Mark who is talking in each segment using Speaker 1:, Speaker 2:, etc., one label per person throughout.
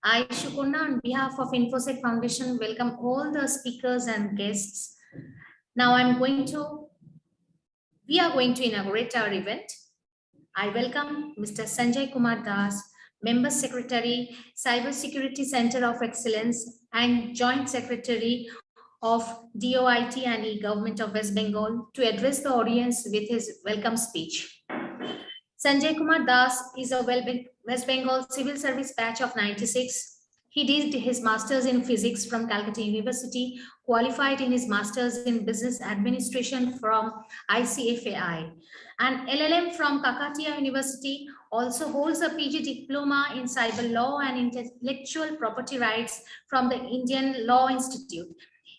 Speaker 1: I, Shukurna, on behalf of InfoSec Foundation, welcome all the speakers and guests. Now we are going to inaugurate our event. I welcome Mr. Sanjay Kumar Das, Member Secretary, Cyber Security Center of Excellence and Joint Secretary of DoIT&E Government of West Bengal to address the audience with his welcome speech. Sanjay Kumar Das is a West Bengal Civil Service batch of 96. He did his master's in physics from Calcutta University, qualified in his master's in business administration from ICFAI, and LLM from Kakatiya University. Also holds a PG Diploma in cyber law and intellectual property rights from the Indian Law Institute.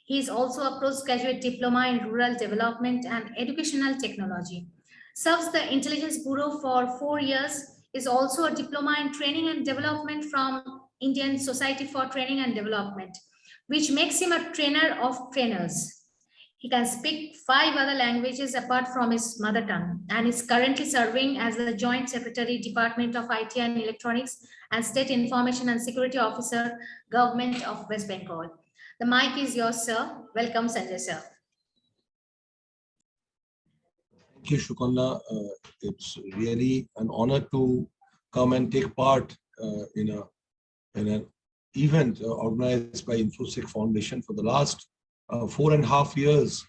Speaker 1: He is also a Post Graduate Diploma in rural development and educational technology. Serves the Intelligence Bureau for 4 years, is also a diploma in training and development from Indian Society for Training and Development, which makes him a trainer of trainers. He can speak 5 other languages apart from his mother tongue and is currently serving as the Joint Secretary, Department of IT and Electronics and State Information and Security Officer, Government of West Bengal. The mic is yours, sir. Welcome, Sanjay, sir.
Speaker 2: Thank you, Shukurna. It's really an honor to come and take part in an event organized by InfoSec Foundation. For the last 4.5 years,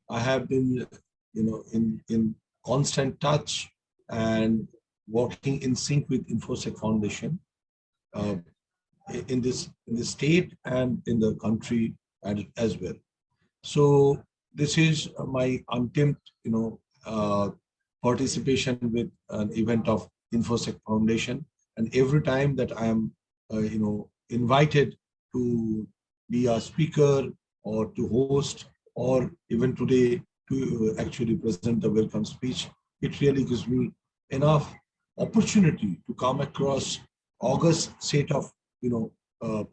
Speaker 2: I have been, in constant touch and working in sync with InfoSec Foundation in this state and in the country as well. So this is my untempt, participation with an event of InfoSec Foundation, and every time that I am invited to be a speaker or to host, or even today to actually present the welcome speech, it really gives me enough opportunity to come across august set of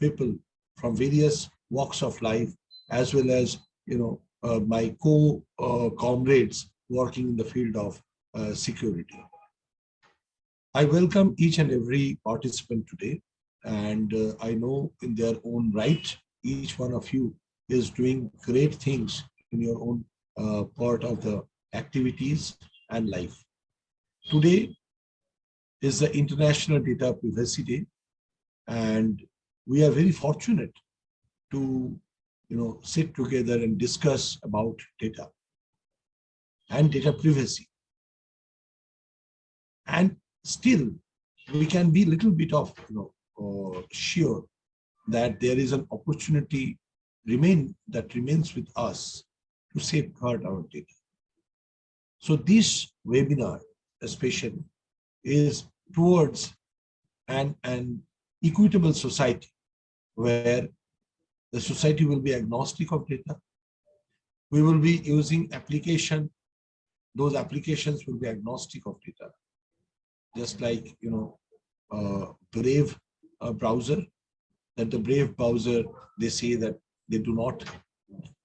Speaker 2: people from various walks of life, as well as my comrades working in the field of security. I welcome each and every participant today, and I know in their own right, each one of you is doing great things in your own part of the activities and life. Today is the International Data Privacy Day, and we are very fortunate to sit together and discuss about data and data privacy. And still, we can be a little bit of sure that there is an opportunity that remains with us to safeguard our data. So this webinar, especially, is towards an equitable society where the society will be agnostic of data. We will be using application. Those applications will be agnostic of data. Just like, Brave browser, that the Brave browser, they say that they do not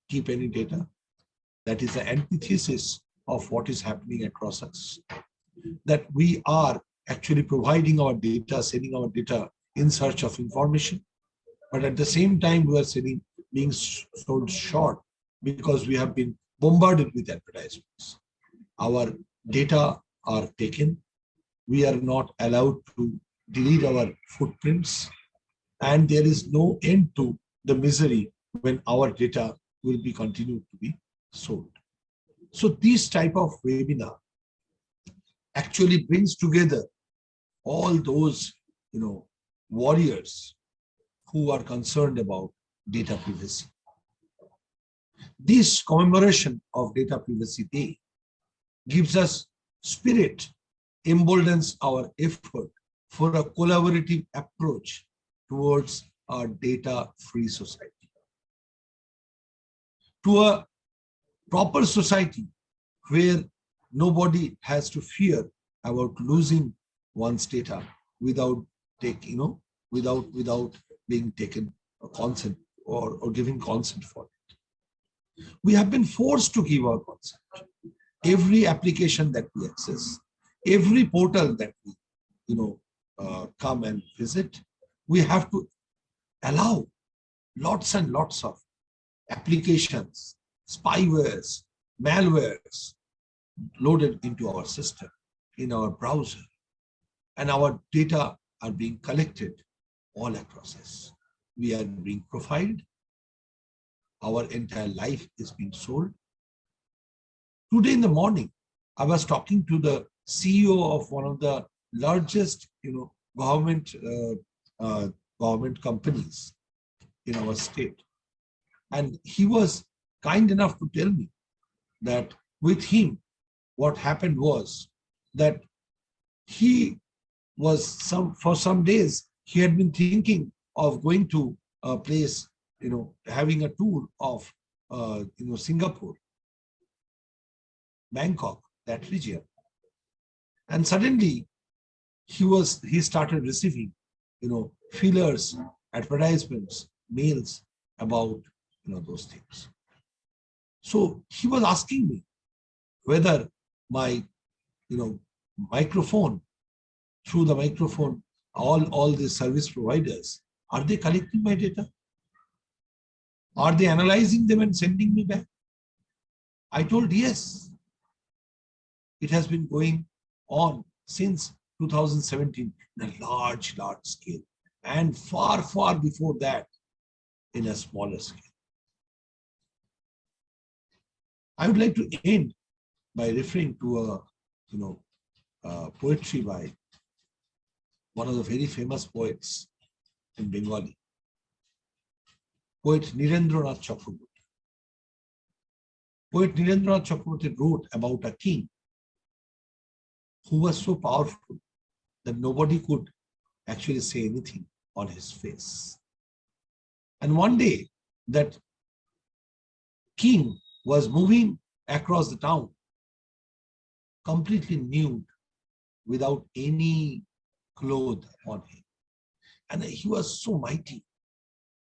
Speaker 2: keep any data. That is the antithesis of what is happening across us. That we are actually providing our data, sending our data in search of information. But at the same time, we are being sold short because we have been bombarded with advertisements. Our data are taken. We are not allowed to delete our footprints. And there is no end to the misery when our data will be continued to be sold. So this type of webinar actually brings together all those, warriors who are concerned about data privacy. This commemoration of Data Privacy Day gives us spirit, emboldens our effort for a collaborative approach towards our data-free society. To a proper society where nobody has to fear about losing one's data without being taken a consent or giving consent for it. We have been forced to give our consent. Every application that we access, every portal that we come and visit, we have to allow lots and lots of applications, spywares, malwares loaded into our system, in our browser, and our data are being collected all across us. We are being profiled. Our entire life is being sold. Today in the morning, I was talking to the CEO of one of the largest, government companies in our state, and he was kind enough to tell me that with him, what happened was that he was for some days he had been thinking of going to a place, having a tour of Singapore, Bangkok, that region, and suddenly he started receiving feelers, advertisements, mails about those things. So he was asking me whether my microphone, through the microphone, all the service providers, are they collecting my data? Are they analyzing them and sending me back? I told yes. It has been going on since 2017 in a large scale, and far before that in a smaller scale. I would like to end by referring to a poetry by one of the very famous poets in Bengali, poet Nirendranath Chakraborty. Poet Nirendranath Chakraborty wrote about a king who was so powerful that nobody could actually say anything on his face. And one day, that king was moving across the town, completely nude, without any clothes on him. And he was so mighty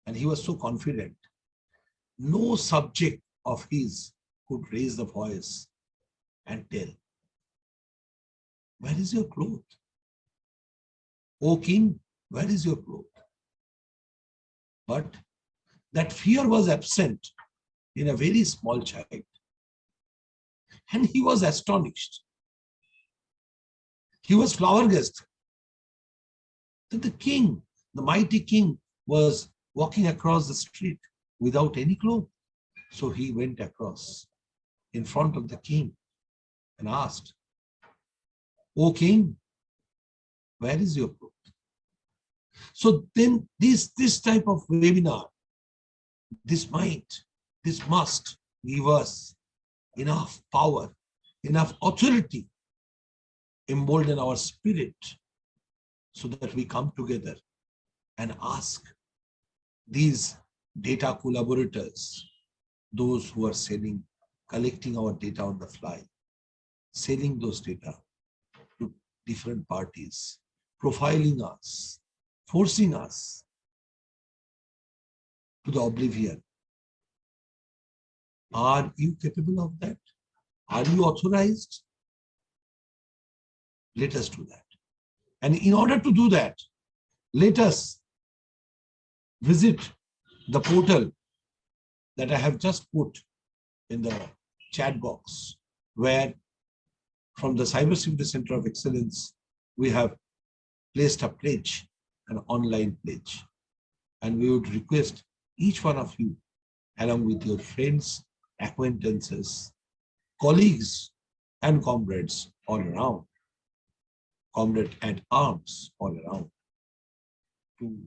Speaker 2: and he was so confident. No subject of his could raise the voice and tell, "Where is your cloth? O king, where is your cloth?" But that fear was absent in a very small child. And he was astonished. He was flabbergasted that the king, the mighty king, was walking across the street without any clothes. So he went across in front of the king and asked, "O king, where is your cloth?" So then this type of webinar, this must give us enough power, enough authority, embolden our spirit, so that we come together and ask these data collaborators, those who are collecting our data on the fly, selling those data to different parties, profiling us, forcing us to the oblivion. Are you capable of that? Are you authorized? Let us do that. And in order to do that, let us visit the portal that I have just put in the chat box, where from the Cybersecurity Center of Excellence, we have placed a pledge, an online pledge. And we would request each one of you, along with your friends, acquaintances, colleagues, and comrades all around, comrade at arms all around, to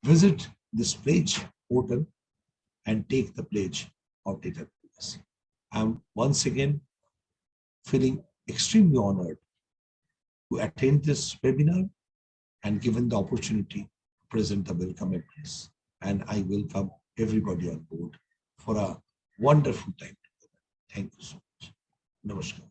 Speaker 2: visit this pledge portal and take the pledge of data privacy. I'm once again feeling extremely honored to attend this webinar and given the opportunity to present the welcome address. And I welcome everybody on board for a wonderful time together. Thank you so much. Namaskar.